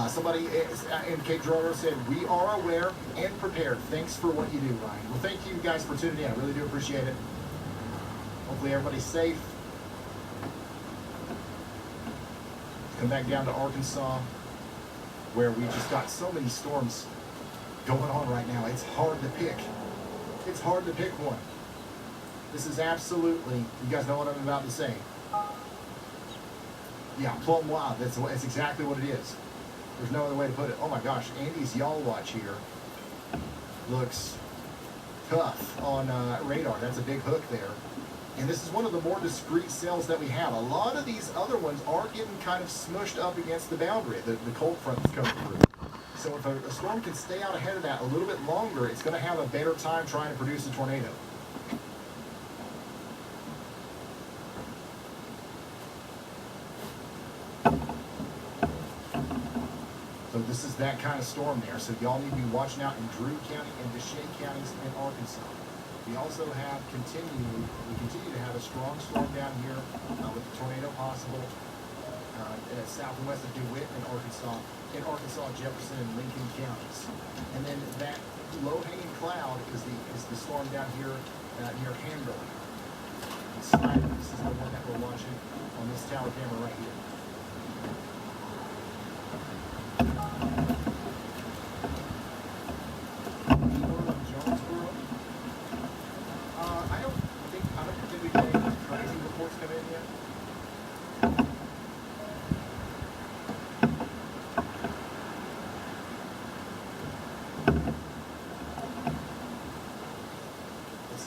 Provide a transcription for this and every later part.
Somebody in Cape Girardeau said, "We are aware and prepared. Thanks for what you do, Ryan." Well, thank you guys for tuning in. I really do appreciate it. Hopefully everybody's safe. Come back down to Arkansas, where we just got so many storms going on right now. It's hard to pick. It's hard to pick one. This is absolutely, you guys know what I'm about to say. Yeah, plumb wild. That's exactly what it is. There's no other way to put it. Oh my gosh, Andy's Y'all Watch here looks tough on radar. That's a big hook there. And this is one of the more discreet cells that we have. A lot of these other ones are getting kind of smushed up against the boundary. The cold front is coming through. So if a storm can stay out ahead of that a little bit longer, it's going to have a better time trying to produce a tornado. So this is that kind of storm there. So y'all need to be watching out in Drew County and Deshay counties in Arkansas. We also have we continue to have a strong storm down here with the tornado possible south and west of DeWitt in Arkansas, Jefferson, and Lincoln counties. And then that low-hanging cloud is the storm down here near Hamburg. Snyder, this is the one that we're watching on this tower camera right here.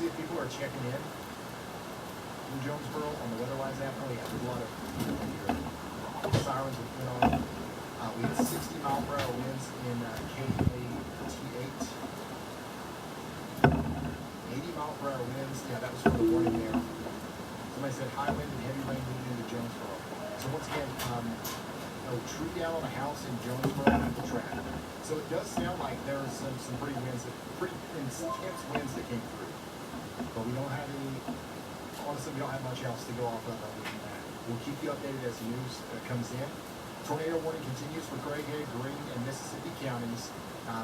See if people are checking in Jonesboro on the WeatherWise app. Oh yeah, there's a lot of people here. Sirens have been on. We had 60-mile-per-hour winds in KAT8. 80-mile-per-hour winds. Yeah, that was for the warning there. Somebody said high wind and heavy rain moving into Jonesboro. So once again, true down on a house in Jonesboro with the track. So it does sound like there are some pretty intense winds that came through. But we don't have honestly, we don't have much else to go off of other than that. We'll keep you updated as the news comes in. Tornado warning continues for Craighead, Greene, and Mississippi counties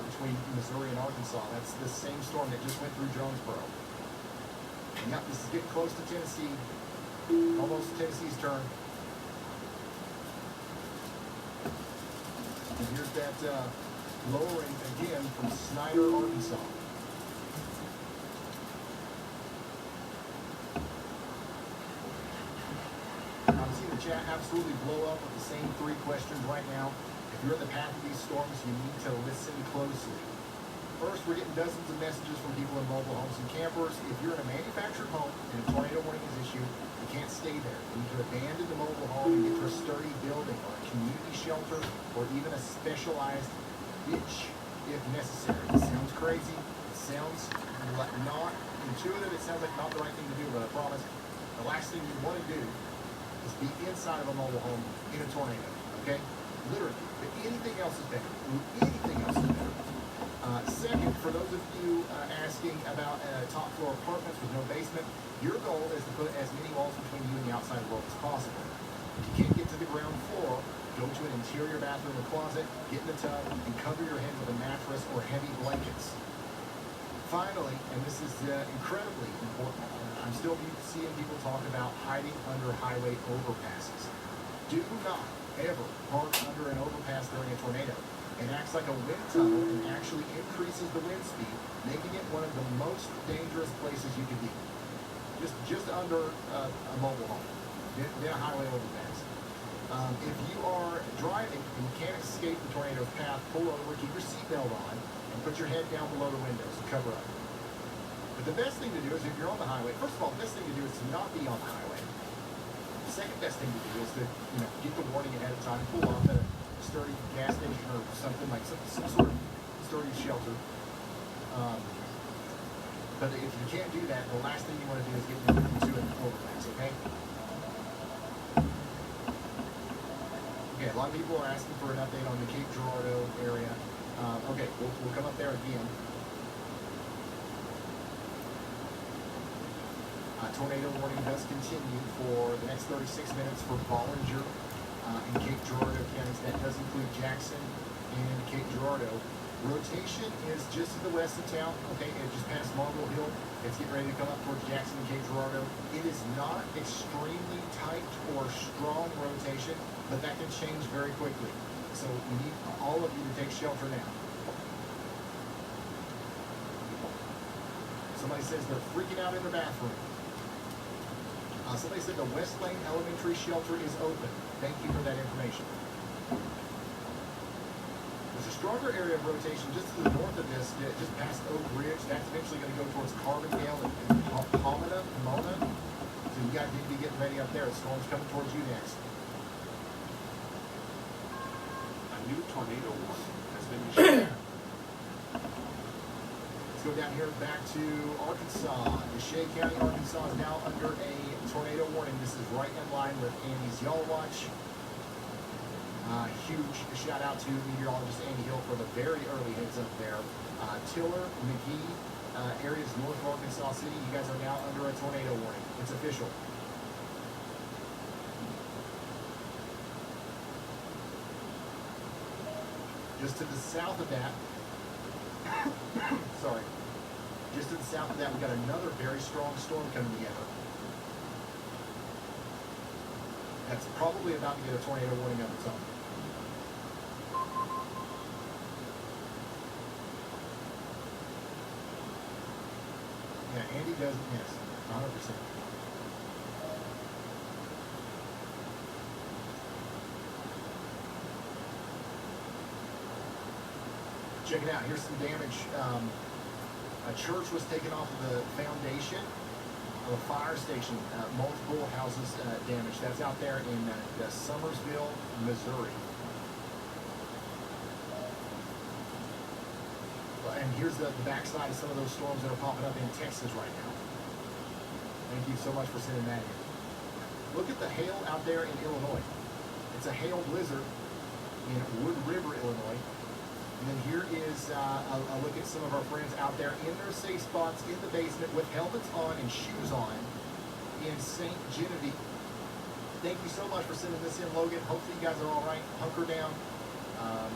between Missouri and Arkansas. That's the same storm that just went through Jonesboro. And yep, this is getting close to Tennessee. Almost Tennessee's turn. And here's that lowering again from Snyder, Arkansas. Chat absolutely blow up with the same 3 questions right now. If you're in the path of these storms, you need to listen closely. First, we're getting dozens of messages from people in mobile homes and campers. If you're in a manufactured home and a tornado warning is issued, you can't stay there. You need to abandon the mobile home and get to a sturdy building or a community shelter or even a specialized ditch if necessary. It sounds crazy. It sounds not intuitive. It sounds like not the right thing to do, but I promise the last thing you want to do is be inside of a mobile home in a tornado, okay? Literally. But anything else is better. Anything else is better. Second, for those of you asking about top floor apartments with no basement, your goal is to put as many walls between you and the outside world as possible. If you can't get to the ground floor, go to an interior bathroom or closet, get in the tub, and cover your head with a mattress or heavy blankets. Finally, and this is incredibly important, I'm still seeing people talk about hiding under highway overpasses. Do not ever park under an overpass during a tornado. It acts like a wind tunnel and actually increases the wind speed, making it one of the most dangerous places you could be. Just under a mobile home, then a highway overpass. If you are driving and you can't escape the tornado's path, pull over, keep your seatbelt on, and put your head down below the windows and cover up. But the best thing to do is if you're on the highway, first of all, the best thing to do is to not be on the highway. The second best thing to do is to get the warning ahead of time, pull off at a sturdy gas station or something like some sort of sturdy shelter. But if you can't do that, the last thing you want to do is get into an overpass, okay? Okay, a lot of people are asking for an update on the Cape Girardeau area. Okay, we'll come up there again. Tornado warning does continue for the next 36 minutes for Bollinger, in Cape Girardeau counties. That does include Jackson and Cape Girardeau. Rotation is just to the west of town, okay? It just passed Marble Hill. It's getting ready to come up towards Jackson and Cape Girardeau. It is not extremely tight or strong rotation, but that can change very quickly. So we need all of you to take shelter now. Somebody says they're freaking out in their bathroom. Somebody said the West Lane Elementary Shelter is open. Thank you for that information. There's a stronger area of rotation just to the north of this, just past Oak Ridge. That's eventually going to go towards Carbondale and Pomona. So you guys need to be getting ready up there. The storm's coming towards you next. A new tornado warning has been issued. Let's go down here back to Arkansas. Shea County, Arkansas is now under a tornado warning. This is right in line with Andy's Y'all Watch. Huge shout out to meteorologist Andy Hill for the very early heads up there. Tiller, McGee, areas north of Arkansas City, you guys are now under a tornado warning. It's official. Just to the south of that, sorry, just to the south of that, we've got another very strong storm coming together. That's probably about to get a tornado warning of its own. Yeah, Andy doesn't miss, 100%. Check it out. Here's some damage. A church was taken off of the foundation of a fire station. Multiple houses damaged. That's out there in Summersville, Missouri. And here's the backside of some of those storms that are popping up in Texas right now. Thank you so much for sending that in. Look at the hail out there in Illinois. It's a hail blizzard in Wood River, Illinois. And then here is a look at some of our friends out there in their safe spots in the basement with helmets on and shoes on in St. Genevieve. Thank you so much for sending this in, Logan. Hopefully you guys are all right. Hunker down.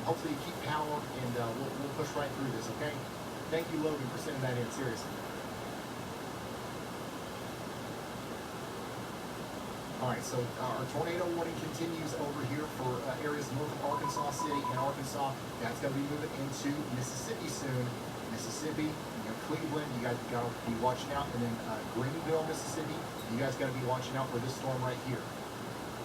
Hopefully you keep power, and we'll push right through this, okay? Thank you, Logan, for sending that in, seriously. All right, so our tornado warning continues over here for areas north of Arkansas City and Arkansas. That's going to be moving into Mississippi soon. Mississippi, Cleveland, you guys got to be watching out. And then Greenville, Mississippi, you guys got to be watching out for this storm right here.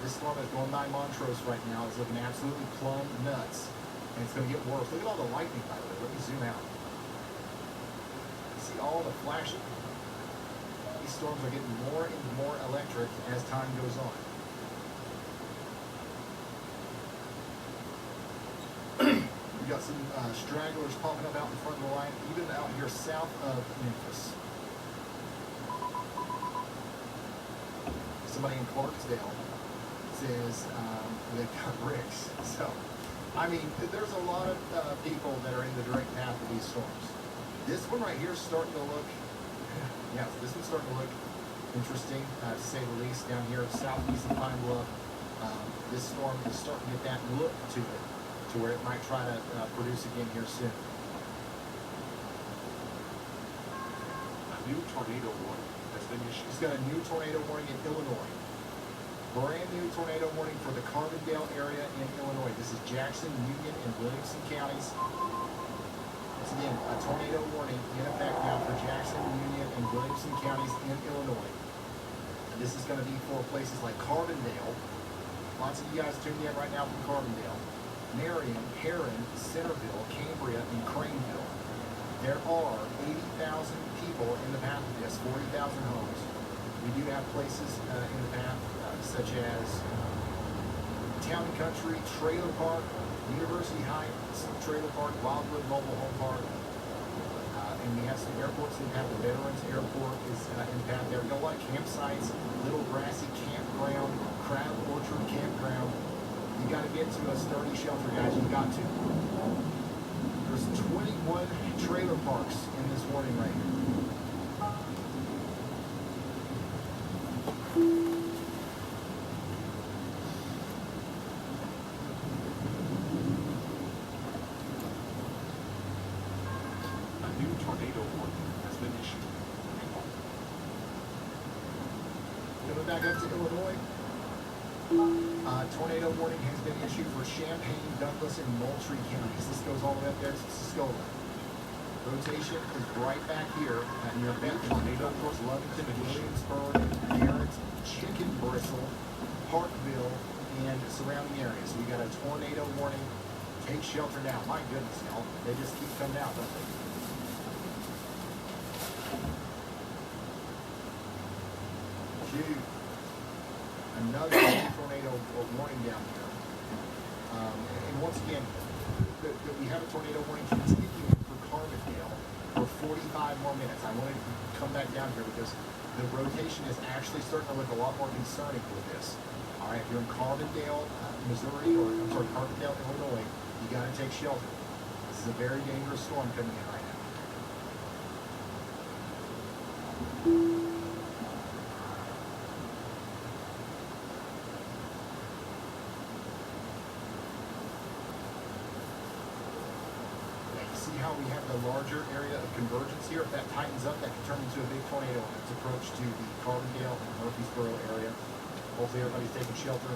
This storm that's going by Montrose right now is looking absolutely plumb nuts. And it's going to get worse. Look at all the lightning, by the way. Let me zoom out. You see all the flashing? These storms are getting more and more electric as time goes on. We got some stragglers popping up out in front of the line, even out here south of Memphis. Somebody in Clarksdale says they've got rigs. So, I mean, there's a lot of people that are in the direct path of these storms. This one right here is starting to look, yeah, this one's starting to look interesting, to say the least, down here southeast of Pine Bluff. This storm is starting to get that look to it, to where it might try to produce again here soon. A new tornado warning has been issued. It's got a new tornado warning in Illinois. Brand new tornado warning for the Carbondale area in Illinois. This is Jackson, Union, and Williamson counties. Once again, a tornado warning in effect now for Jackson, Union, and Williamson counties in Illinois. And this is going to be for places like Carbondale. Lots of you guys tuned in right now from Carbondale. Marion, Heron, Centerville, Cambria, and Craneville. There are 80,000 people in the path of this, 40,000 homes. We do have places in the path such as Town and Country, Trailer Park, University Heights, Trailer Park, Wildwood Mobile Home Park. And we have some airports in the path. The Veterans Airport is in the path there. We got a lot of campsites, Little Grassy Campground, Crab Orchard Campground. You got to get to a sturdy shelter, guys. You got to. There's 21 trailer parks in this warning right here. tornado warning has been issued for Champaign, Douglas, and Moultrie counties. This goes all the way up there to Tuscola. Rotation is right back here near Benton, tornado across Lovington, Williamsburg, Garrett, Chicken Bristle, Parkville, and surrounding areas. So we got a tornado warning. Take shelter now. My goodness, y'all. They just keep coming out, don't they? Shoot. Another tornado warning down here. And once again, we have a tornado warning continuing for Carbondale for 45 more minutes. I want to come back down here because the rotation is actually starting to look a lot more concerning with this. All right, if you're in Carbondale, Missouri, or I'm sorry, Carbondale, Illinois, you got to take shelter. This is a very dangerous storm coming in right now. See how we have the larger area of convergence here? If that tightens up, that can turn into a big tornado on its approach to the Carbondale and Murfreesboro area. Hopefully everybody's taking shelter.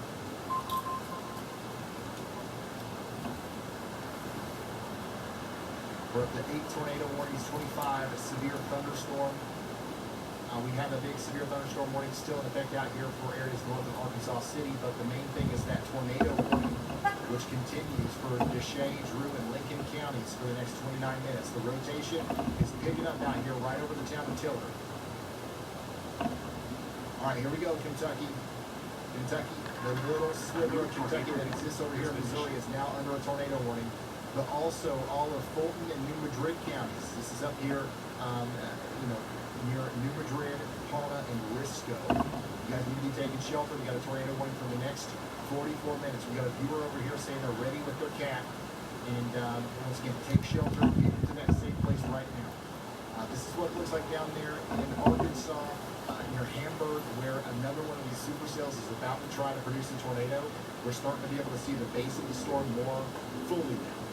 We're up to 8 tornado warnings, 25 severe thunderstorm. We have a big severe thunderstorm warning still in effect out here for areas north of Arkansas City, but the main thing is that tornado warning, which continues for Deshae, Drew, and Lincoln counties for the next 29 minutes. The rotation is picking up out here right over the town of Tiller. All right, here we go, Kentucky. Kentucky, the little sliver of Kentucky that exists over here in Missouri is now under a tornado warning, but also all of Fulton and New Madrid counties. This is up here, near New Madrid, Pauna, and Risco. You guys need to be taking shelter. We got a tornado warning for the next 44 minutes. We got a viewer over here saying they're ready with their cat. And once again, take shelter, get into that safe place right now. This is what it looks like down there in Arkansas, near Hamburg, where another one of these supercells is about to try to produce a tornado. We're starting to be able to see the base of the storm more fully now.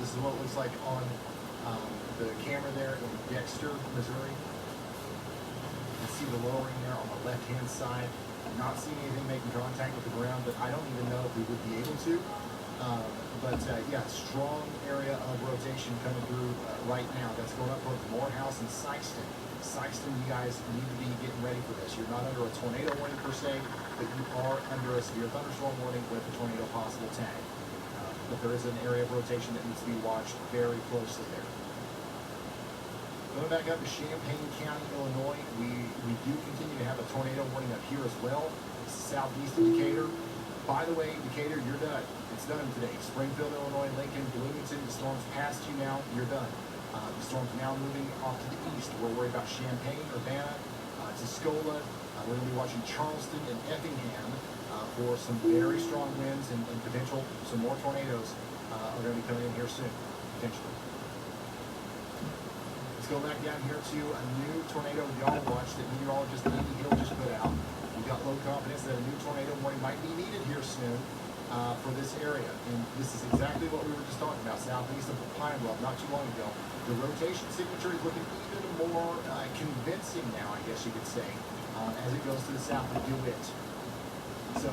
This is what it looks like on the camera there in Dexter, Missouri. You can see the lowering there on the left-hand side. I'm not seeing anything making contact with the ground, but I don't even know if we would be able to. Yeah, strong area of rotation coming through right now. That's going up both Morehouse and Sikeston. Sikeston, you guys need to be getting ready for this. You're not under a tornado warning per se, but you are under a severe thunderstorm warning with a tornado possible tag. But there is an area of rotation that needs to be watched very closely there. Going back up to Champaign County, Illinois, we do continue to have a tornado warning up here as well. Southeast of Decatur. By the way, Decatur, you're done. It's done today. Springfield, Illinois, Lincoln, Bloomington, the storm's past you now. You're done. The storm's now moving off to the east. We're worried about Champaign, Urbana, Tuscola. We're going to be watching Charleston and Effingham for some very strong winds and potential, some more tornadoes are going to be coming in here soon, potentially. Let's go back down here to a new tornado y'all watch that meteorologist Andy Hill just put out. We've got low confidence that a new tornado warning might be needed here soon for this area. And this is exactly what we were just talking about, southeast of Pine Bluff, not too long ago. The rotation signature is looking even more convincing now, I guess you could say, as it goes to the south of DeWitt. So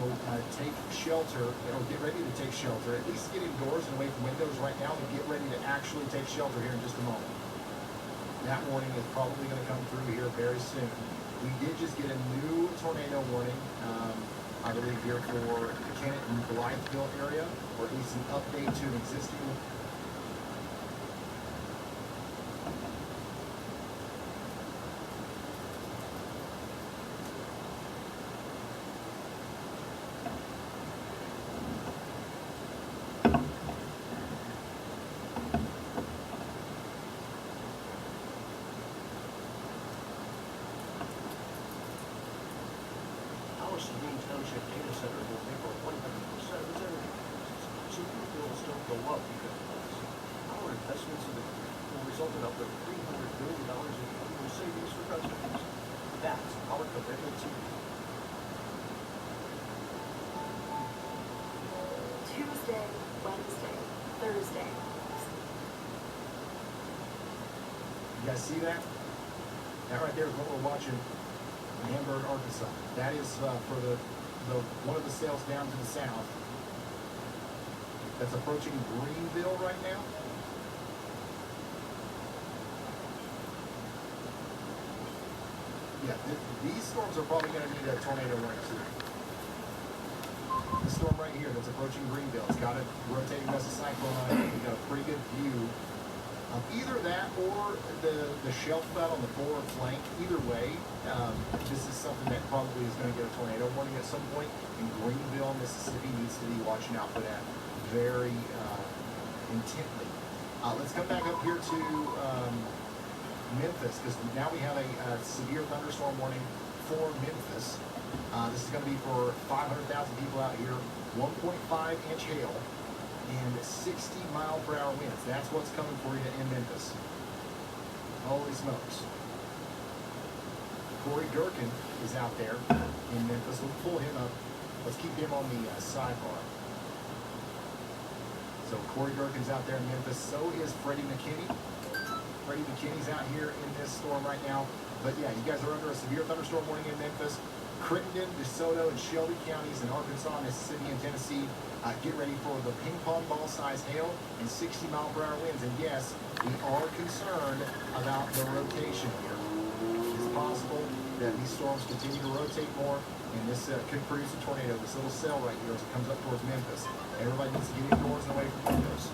take shelter, or get ready to take shelter. At least get indoors and away from windows right now, and get ready to actually take shelter here in just a moment. That warning is probably going to come through here very soon. We did just get a new tornado warning, I believe here for the Kennett and Blytheville area, or at least an update to an existing Sabine Township Data Center will pay for 100% of its energy costs. Superfuel still go up because of this. Our investments in the grid will result in up to $300 billion in annual savings for customers. That's our commitment to you. Tuesday, Wednesday, Thursday. You guys see that? That right there is what we're watching in Hamburg, Arkansas. That is for the one of the sales down to the south. That's approaching Greenville right now. Yeah, these storms are probably going to need a tornado warning soon. This storm right here that's approaching Greenville, it's got a rotating mesocyclone on it. We've got a pretty good view of either that or the shelf cloud on the forward flank. Either way, this is something that probably is going to get a tornado warning at some point. And Greenville, Mississippi needs to be watching out for that very intently. Let's come back up here to Memphis, because now we have a severe thunderstorm warning for Memphis. This is going to be for 500,000 people out here, 1.5-inch hail, and 60-mile-per-hour winds. That's what's coming for you in Memphis. Holy smokes. Corey Durkin is out there in Memphis. We'll pull him up. Let's keep him on the sidebar. So Corey Durkin's out there in Memphis. So is Freddie McKinney. Freddie McKinney's out here in this storm right now. But yeah, you guys are under a severe thunderstorm warning in Memphis. Crittenden, DeSoto, and Shelby counties in Arkansas, Mississippi, and Tennessee. Get ready for the ping pong ball size hail and 60-mile-per-hour winds. And yes, we are concerned about the rotation here. It's possible that these storms continue to rotate more, and this could produce a tornado. This little cell right here as it comes up towards Memphis. Everybody needs to get indoors and away from windows.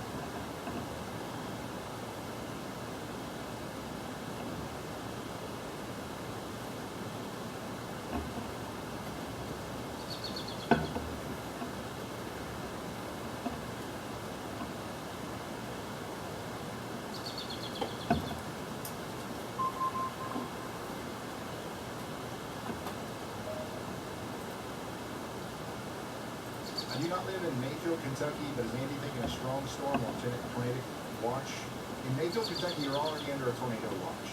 I do not live in Mayfield, Kentucky, but is Andy thinking a strong storm or tornado watch? In Mayfield, Kentucky, you're already under a tornado watch.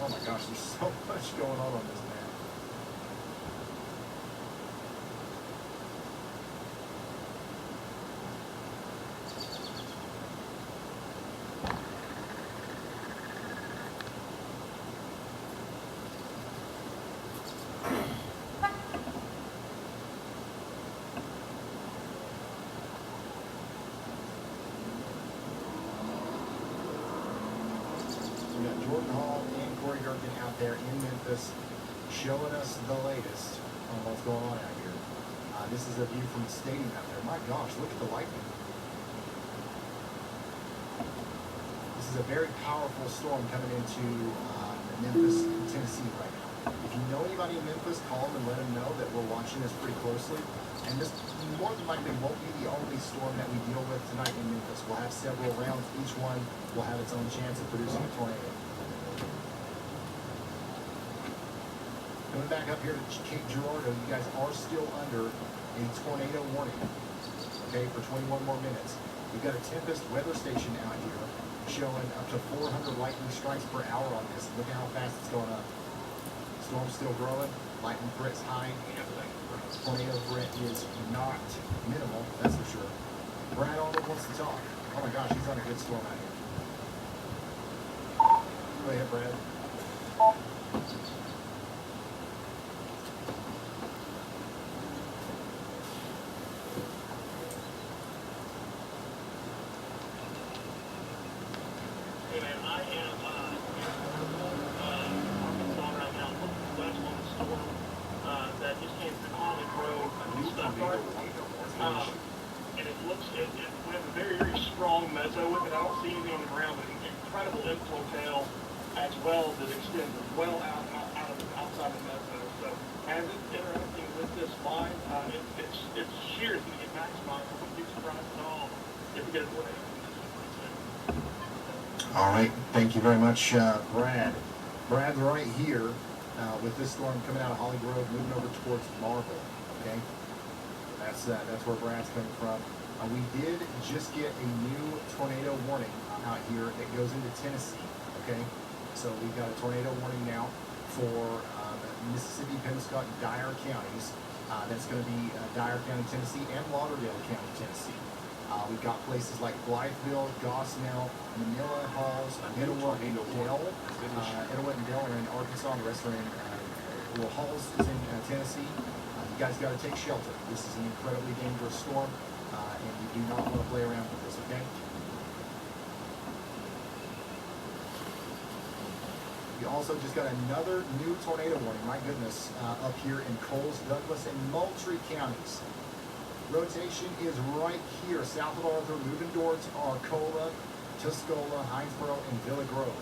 Oh my gosh, there's so much going on this map. We got Jordan Hall and Corey Durkin out there in Memphis showing us the latest on what's going on out here. This is a view from the stadium out there. My gosh, look at the lightning. This is a very powerful storm coming into Memphis, Tennessee right now. If you know anybody in Memphis, call them and let them know that we're watching this pretty closely. And this more than likely won't be the only storm that we deal with tonight in Memphis. We'll have several rounds. Each one will have its own chance of producing a tornado. Coming back up here to Cape Girardeau, you guys are still under a tornado warning, okay, for 21 more minutes. We've got a Tempest weather station out here showing up to 400 lightning strikes per hour on this. Look at how fast it's going up. Storm's still growing. Lightning threat's high. Tornado threat is not minimal, that's for sure. Brad Arnold wants to talk. Oh my gosh, he's on a good storm out here. Go ahead, Brad. Hey man, I am Arkansas right now. Looking west on the storm that just came through Holland Road and Stuttgart. And it looks, we have a very, very strong meso with it. I don't see anything on the ground, but an incredible inflow tail as well that extends well outside the meso. So as it's interacting with this line, its shear is going to get maximized. I wouldn't be surprised at all if we get a tornado. All right, thank you very much, Brad. Brad's right here with this storm coming out of Holly Grove, moving over towards Marble. Okay, that's where Brad's coming from. We did just get a new tornado warning out here that goes into Tennessee. Okay, so we've got a tornado warning now for Mississippi, Penobscot, and Dyer counties. That's going to be Dyer County, Tennessee, and Lauderdale County, Tennessee. We've got places like Blytheville, Gosnell, Manila, Halls, Etowah, and Dell. Etowah and Dell are in Arkansas, and the rest are in, well, Halls is in Tennessee. You guys got to take shelter. This is an incredibly dangerous storm, and you do not want to play around with this, okay? We also just got another new tornado warning, my goodness, up here in Coles, Douglas, and Moultrie counties. Rotation is right here, south of Arthur, moving towards Arcola, Tuscola, Hinesboro, and Villa Grove.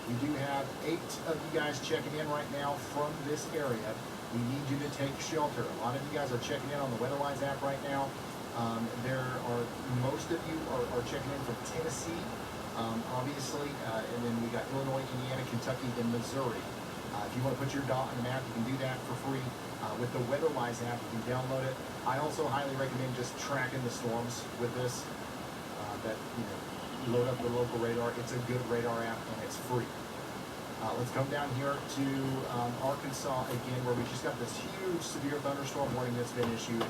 We do have 8 of you guys checking in right now from this area. We need you to take shelter. A lot of you guys are checking in on the WeatherWise app right now. Most of you are checking in from Tennessee. Obviously, and then we got Illinois, Indiana, Kentucky, and Missouri. If you want to put your dot on the map, you can do that for free with the WeatherWise app. You can download it. I also highly recommend just tracking the storms with this. Load up the local radar. It's a good radar app and it's free. Let's come down here to Arkansas again, where we just got this huge severe thunderstorm warning that's been issued.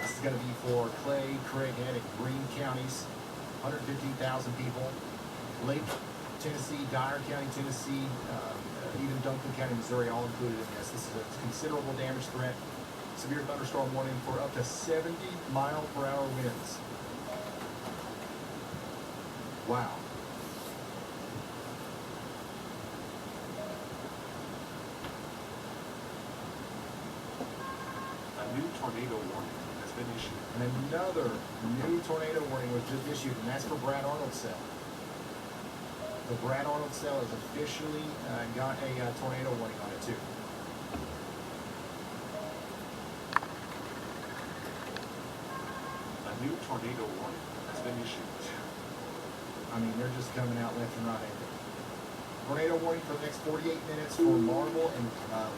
This is going to be for Clay, Craighead, and Greene counties. 115,000 people. Lake Tennessee, Dyer County, Tennessee, even Duncan County, Missouri, all included in this. This is a considerable damage threat. Severe thunderstorm warning for up to 70-mile-per-hour winds. Wow. A new tornado warning has been issued. And another new tornado warning was just issued, and that's for Brad Arnold's cell. The Brad Arnold cell has officially got a tornado warning on it too. A new tornado warning has been issued. I mean, they're just coming out left and right. Tornado warning for the next 48 minutes for Marble and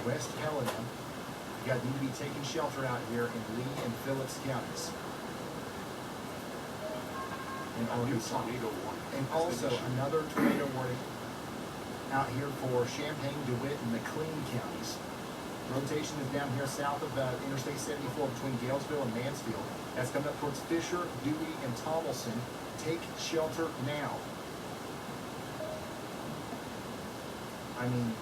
West Helena. You guys need to be taking shelter out here in Lee and Phillips counties. In Arkansas. Tornado warning. And also another tornado warning out here for Champaign, DeWitt, and McLean counties. Rotation is down here south of Interstate 74 between Galesville and Mansfield. That's coming up towards Fisher, Dewey, and Tomlinson. Take shelter now. I mean,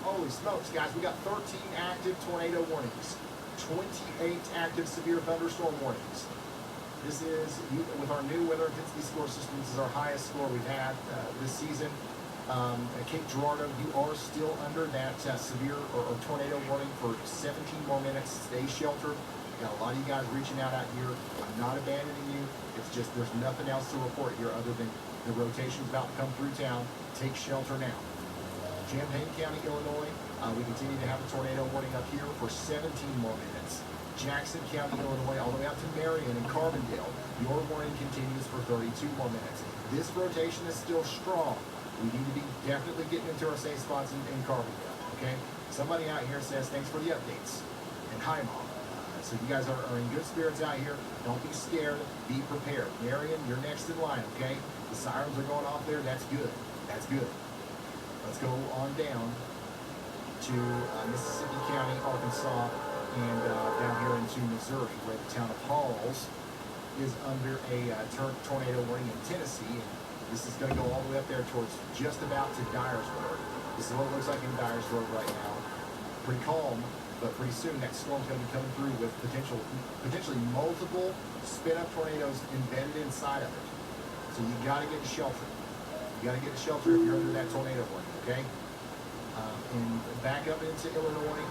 holy smokes, guys. We got 13 active tornado warnings. 28 active severe thunderstorm warnings. This is, with our new weather intensity score system, this is our highest score we've had this season. Cape Girardeau, you are still under that severe or tornado warning for 17 more minutes. Stay sheltered. Got a lot of you guys reaching out here. I'm not abandoning you. It's just there's nothing else to report here other than the rotation's about to come through town. Take shelter now. Champaign County, Illinois, we continue to have a tornado warning up here for 17 more minutes. Jackson County, Illinois, all the way out to Marion and Carbondale, your warning continues for 32 more minutes. This rotation is still strong. We need to be definitely getting into our safe spots in Carbondale, okay? Somebody out here says, thanks for the updates. And hi, Mom. So you guys are in good spirits out here. Don't be scared. Be prepared. Marion, you're next in line, okay? The sirens are going off there. That's good. That's good. Let's go on down to Mississippi County, Arkansas, and down here into Missouri, where the town of Halls is under a tornado warning in Tennessee. And this is going to go all the way up there towards just about to Dyersburg. This is what it looks like in Dyersburg right now. Pretty calm, but pretty soon that storm's going to be coming through with potentially multiple spin-up tornadoes embedded inside of it. So you got to get to shelter. You got to get to shelter if you're under that tornado warning, okay? And back up into Illinois,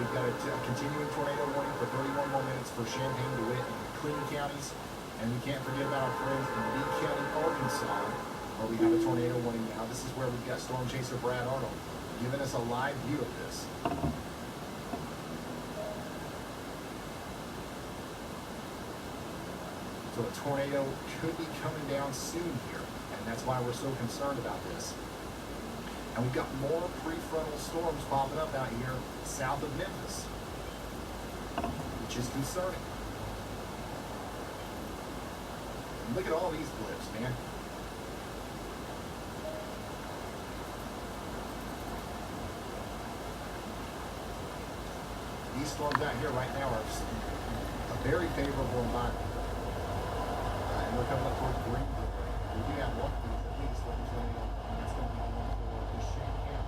we've got a continuing tornado warning for 31 more minutes for Champaign, DeWitt, and McLean counties. And we can't forget about our friends in Lee County, Arkansas, where we have a tornado warning now. This is where we've got Storm Chaser Brad Arnold giving us a live view of this. So a tornado could be coming down soon here, and that's why we're so concerned about this. And we've got more prefrontal storms popping up out here south of Memphis, which is concerning. And look at all these blips, man. These storms out here right now are a very favorable environment. And we're coming up toward Greenville. We do have one of these at least, what we're saying, and that's going to be the one for the Shane County.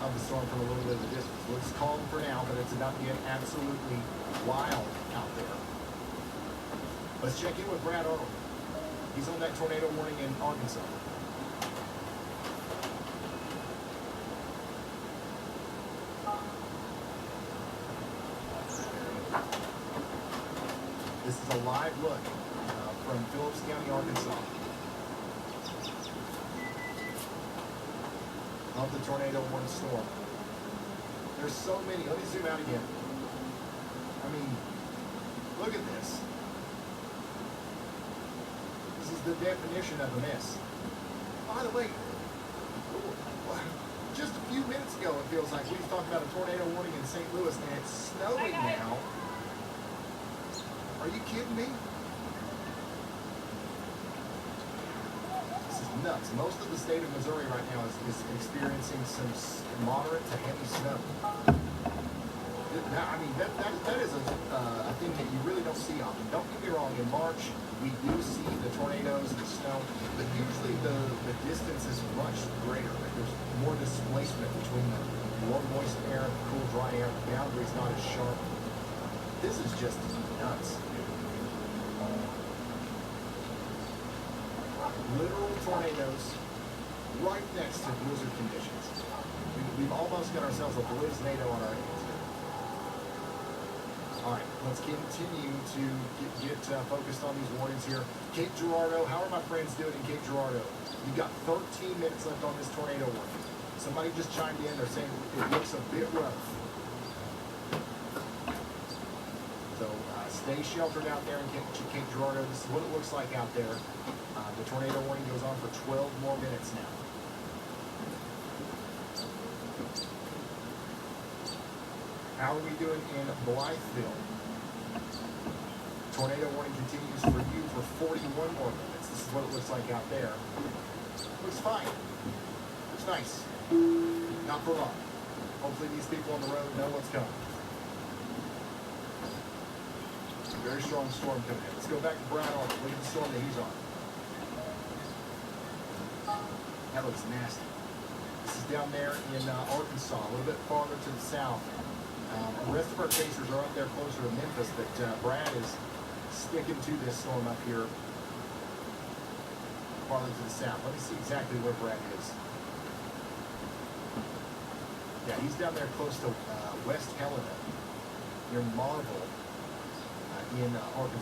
Of the storm from a little bit of the distance. Looks calm for now, but it's about to get absolutely wild out there. Let's check in with Brad Arnold. He's on that tornado warning in Arkansas. This is a live look from Phillips County, Arkansas, of the tornado warning storm. There's so many. Let me zoom out again. I mean, look at this. This is the definition of a miss. By the way, just a few minutes ago it feels like we were talking about a tornado warning in St. Louis, and it's snowing now. Are you kidding me? Nuts. Most of the state of Missouri right now is experiencing some moderate to heavy snow. Now, I mean, that is a thing that you really don't see often. Don't get me wrong, in March, we do see the tornadoes and the snow, but usually the distance is much greater. There's more displacement between the warm, moist air and the cool, dry air. The boundary is not as sharp. This is just nuts. Literal tornadoes right next to blizzard conditions. We've almost got ourselves a blizzado on our hands here. All right, let's continue to get focused on these warnings here. Cape Girardeau, how are my friends doing in Cape Girardeau? You've got 13 minutes left on this tornado warning. Somebody just chimed in, they're saying it looks a bit rough. So stay sheltered out there in Cape Girardeau. This is what it looks like out there. The tornado warning goes on for 12 more minutes now. How are we doing in Blytheville? Tornado warning continues for you for 41 more minutes. This is what it looks like out there. Looks fine. Looks nice. Not for long. Hopefully these people on the road know what's coming. Very strong storm coming in. Let's go back to Brad Arnold. Look at the storm that he's on. That looks nasty. This is down there in Arkansas, a little bit farther to the south. The rest of our chasers are up there closer to Memphis, but Brad is sticking to this storm up here farther to the south. Let me see exactly where Brad is. Yeah, he's down there close to West Helena, near Marble in Arkansas.